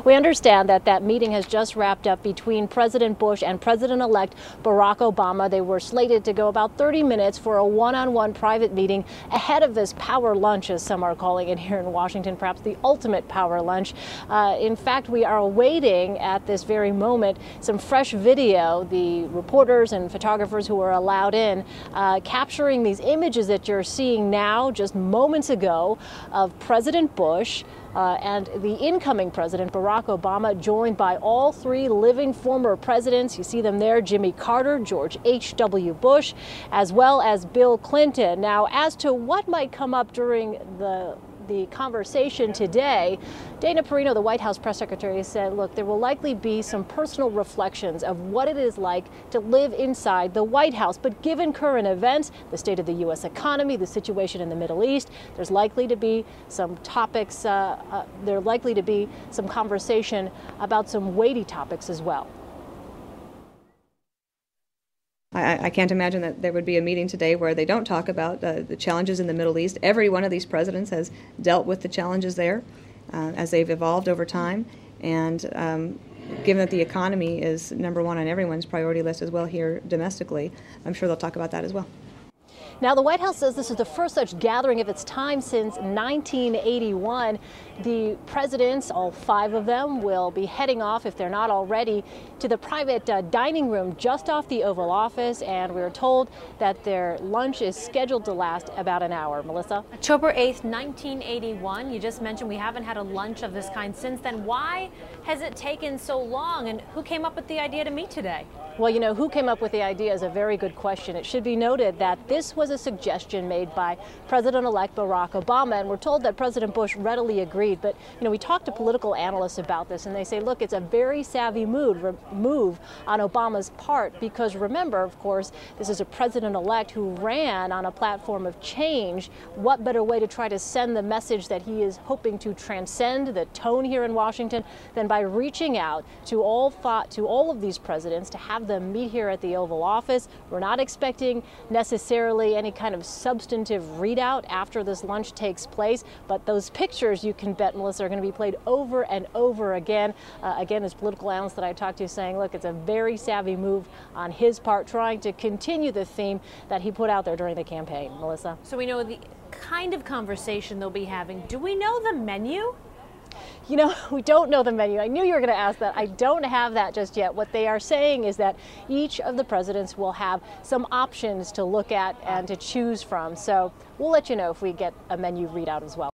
We understand that that meeting has just wrapped up between President Bush and President-elect Barack Obama. They were slated to go about 30 minutes for a one-on-one private meeting ahead of this power lunch, as some are calling it here in Washington, perhaps the ultimate power lunch. In fact, we are awaiting at this very moment some fresh video. The reporters and photographers who are allowed in capturing these images that you're seeing now just moments ago of President Bush and the incoming president, Barack Obama, joined by all three living former presidents. You see them there, Jimmy Carter, George H.W. Bush, as well as Bill Clinton. Now, as to what might come up during the conversation today, Dana Perino, the White House press secretary, said, look, there will likely be some personal reflections of what it is like to live inside the White House. But given current events, the state of the U.S. economy, the situation in the Middle East, there's likely to be some topics, there's likely to be some conversation about some weighty topics as well. I can't imagine that there would be a meeting today where they don't talk about the challenges in the Middle East. Every one of these presidents has dealt with the challenges there as they've evolved over time. And given that the economy is number one on everyone's priority list as well here domestically, I'm sure they'll talk about that as well. Now, the White House says this is the first such gathering of its time since 1981. The presidents, all five of them, will be heading off, if they're not already, to the private dining room just off the Oval Office, and we're told that their lunch is scheduled to last about an hour. Melissa? October 8th, 1981. You just mentioned we haven't had a lunch of this kind since then. Why has it taken so long, and who came up with the idea to meet today? Well, you know, who came up with the idea is a very good question. It should be noted that this was a suggestion made by President-elect Barack Obama, and we're told that President Bush readily agreed. But, you know, we talked to political analysts about this, and they say, look, it's a very savvy move on Obama's part, because remember, of course, this is a president-elect who ran on a platform of change. What better way to try to send the message that he is hoping to transcend the tone here in Washington than by reaching out to all of these presidents to have them meet here at the Oval Office. We're not expecting necessarily any kind of substantive readout after this lunch takes place, but those pictures, you can bet, Melissa, are going to be played over and over again. Again, as political analysts that I talked to saying, look, it's a very savvy move on his part, trying to continue the theme that he put out there during the campaign. Melissa? So we know the kind of conversation they'll be having. Do we know the menu? You know, we don't know the menu. I knew you were going to ask that. I don't have that just yet. What they are saying is that each of the presidents will have some options to look at and to choose from. So we'll let you know if we get a menu readout as well.